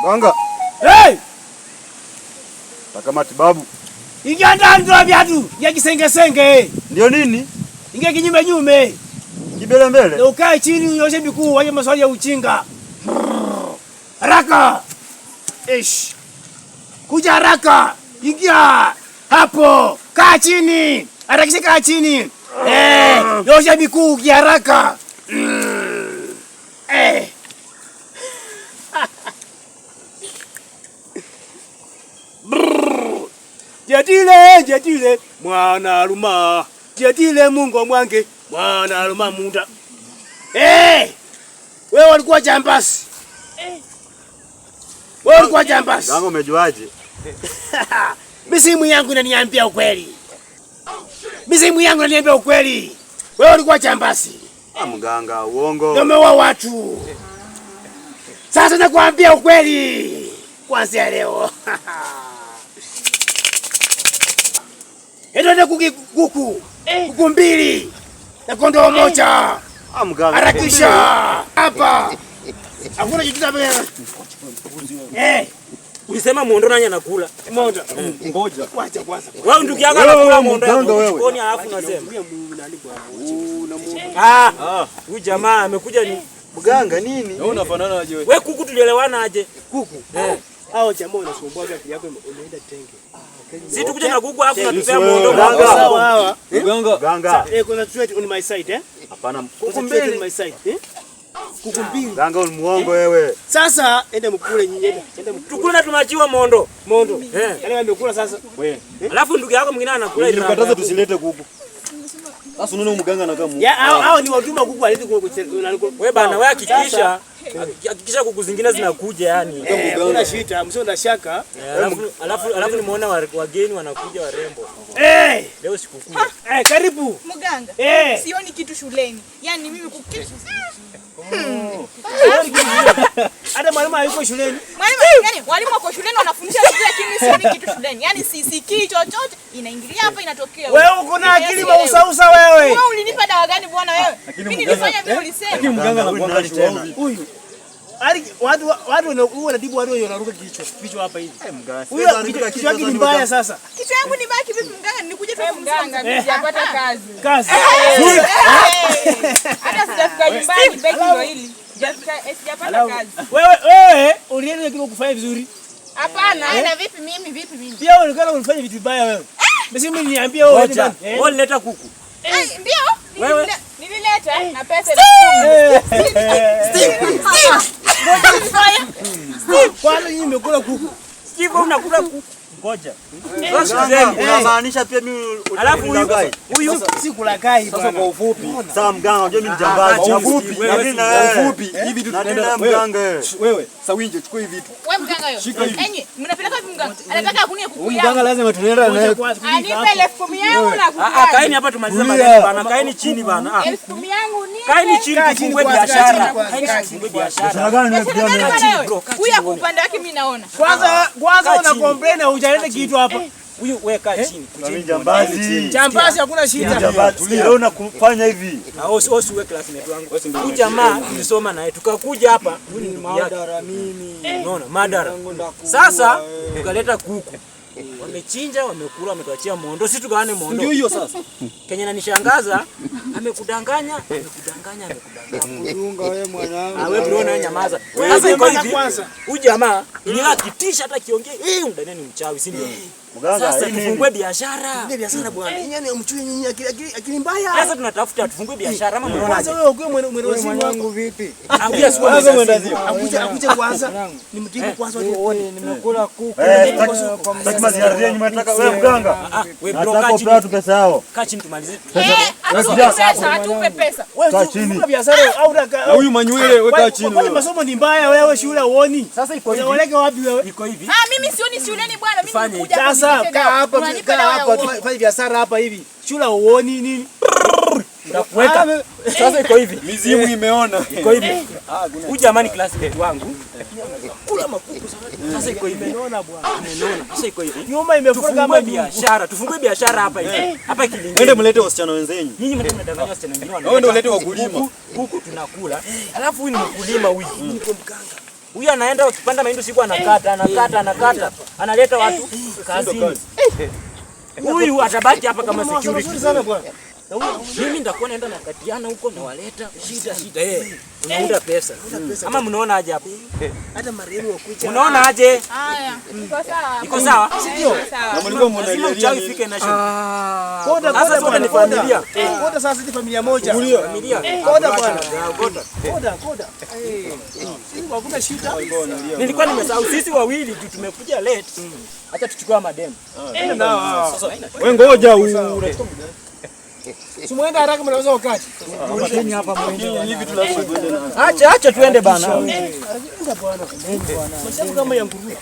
Mganga. Hey! Taka matibabu. Ingia ndani ndio viatu. Ya kisenge. Ndio nini? Ingia kinyume. Kibele mbele. Na ukae chini unyoshe miguu waje maswali ya uchinga. Haraka. Ish. Kuja haraka. Ingia. Hapo. Kaa chini. Harakisha kaa chini. Nyosha miguu haraka. Jatile mwana aluma. Jatile Mungu mwange mwana aluma munda. Wewe walikuwa jambasi. Wewe walikuwa jambasi. Mganga umejuaje? Misimu yangu inaniambia ukweli. Wewe walikuwa jambasi. Mganga uongo. Umeua watu. Sasa nakwambia ukweli. Kuanzia leo. Endo kuku. Kuku mbili. Na kondoo moja. Mganga. Harakisha. Hapa. Hakuna kitu hapa. Ulisema Mondo nani anakula? Mondo. Ngoja. Wacha kwanza. Wewe ndugu yako anakula Mondo. Koni alafu unasema. Huyu jamaa amekuja ni Mganga nini? Wewe unafanana aje wewe? wewe kuku tulielewana aje? Kuku. Hao jamaa wanasumbua vipi yako umeenda tenge. Sisi tukuje na kuku alafu natupea Mondo. Sawa hawa. Mganga. Concentrate on my side Hapana. Kuku mbili on my side Kuku mbili. Mganga ni muongo wewe. Sasa ende mkule nyinyi ende mkule. Tukule na tumachiwa Mondo. Yaani amekula sasa. Wewe. Alafu ndugu yako mwingine anakula ile. Nikataza tusilete kuku. Sasa unaona mganga anakaa mu. Ya hao ni watuma kuku aleti kuku. Wewe bana wewe hakikisha kuku zingine zinakuja yani. Kuna shida, msio na shaka. Alafu nimeona wageni wanakuja warembo. Leo sikukuu. Karibu. Mganga. Sioni kitu shuleni. Yaani mimi kukitu. Hata mwalimu hayuko shuleni. Mwalimu wako shuleni wanafundisha vitu lakini sioni kitu shuleni. Yaani sisikii chochote. Inaingilia hapa inatokea. Wewe uko na akili mausausa wewe. Wewe ulinipa dawa gani bwana wewe? Mimi nilifanya vile ulisema. Lakini mganga anakuwa tena. Huyu. Watu wanatibu watu wanaruka kichwa hapa hivi. Huyo kichwa yake ni mbaya sasa. Kichwa yangu ni mbaya kivipi mganga? Nikuje tu mganga mimi sijapata kazi. Hata sijafika nyumbani beki ndio hili. Sijapata kazi. Wewe ulienda kile kufanya vizuri? Hapana, na vipi mimi? Pia unaonekana unafanya vitu vibaya wewe. Basi mimi niambie wewe jamani. Wewe leta kuku. Ndio. Wewe nilileta na pesa 10,000. Kwanza nyinyi mmekula kuku. Steve unakula kuku. Ngoja. Unamaanisha pia mimi alafu huyu si kulagai bwana. Sasa kwa ufupi. Sasa mganga unajua mimi ni jambazi. Lakini kwa ufupi hivi vitu tunaenda mganga. Wewe Sawinje chukua hivi vitu. Wewe mganga wewe. Enyi mnapeleka wapi mganga? Anataka akunie kuku yangu. Mganga lazima tunaenda naye. Anipe 10,000 yangu na kuku. Kaeni hapa tumalize maneno bana. Kaeni chini bana. 10,000 yangu ni. Kaeni chini tufungue biashara. Kaeni tufungue biashara. Huyu upande wake mimi naona. Kwanza una complain hujaleta kitu hapa. Huyu weka chini. Mimi jambazi. Jambazi hakuna shida. Jambazi. Leo nakufanya hivi. Osi wewe classmate wangu. Huyu jamaa tulisoma naye tukakuja hapa. Ni madara mimi. Unaona madara. Sasa tukaleta kuku. Wamechinja, wamekula, wametuachia Mondo. Sisi tugawane Mondo. Ndio hiyo sasa. Kenya nanishangaza, amekudanganya. Mdunga wewe mwanangu. Wewe bro na nyamaza. Sasa iko hivi. Huyu jamaa ila kitisha hata kiongea, ndani ni mchawi, si ndio? Mganga, sasa tufungue biashara. Tufungue biashara bwana. Nyinyi mchui nyinyi akili mbaya. Sasa tunatafuta tufungue biashara ama mnaona? Kwanza wewe ukiwa mwanazimu Mwanangu vipi? Angia siku Kwanza mwendazimu. Akuje kwanza. Nimtibu kwanza wewe nimekula kuku. Sasa ziaria nyuma nataka wewe mganga. Wewe bro nataka upewe tu pesa yao. Kaa chini tumalize. Atupe pesa. Wewe funga biashara au na huyu manywele weka chini wewe. Masomo ni mbaya wewe shule uoni. Sasa iko hivi. Unaweleka wapi wewe? Iko hivi. Mimi sioni shuleni bwana, mimi nikuja. Sasa kaa hapa fanya biashara hapa hivi. Shule uoni nini? Ndakuweka. Sasa iko hivi. Mizimu imeona. Iko hivi. Huyu jamani classmate wangu. Kula makuku sana. Sasa iko hivi. Umeona bwana. Umeona. Sasa iko hivi. Nyuma imefura kama biashara. Tufungue biashara hapa hivi. Hapa kilingeni. Wende mlete wasichana wenzenu. Nyinyi mnadanganya wasichana wengine wana. Wewe ndio ulete wakulima. Kuku tunakula. Alafu huyu ni mkulima huyu. niko mganga. Huyu anaenda ukipanda mahindi usiku anakata. Analeta watu kazini. Huyu atabaki hapa kama security sana bwana. Mimi nitakuwa naenda na katiana huko na waleta shida. Unaunda pesa. Ama mnaona aje hapo? Hata marehemu wakuja. Unaona aje? Haya, iko sawa. Iko sawa? Ndio. Na mlikuwa mnalia Mchawi ifike national. Koda Sasa sote ni familia. Koda sasa ni familia moja. Familia. Koda bwana. Koda. Hakuna shida. Nilikuwa nimesahau sisi wawili tu tumekuja late. Acha tuchukue madem. Sasa Wewe ngoja Simuenda haraka mnaweza wakati. Urudini hapa mwende. hivi tunasema tuende na. Acha tuende bana. Bwana. Mashabu kama ya nguruwe.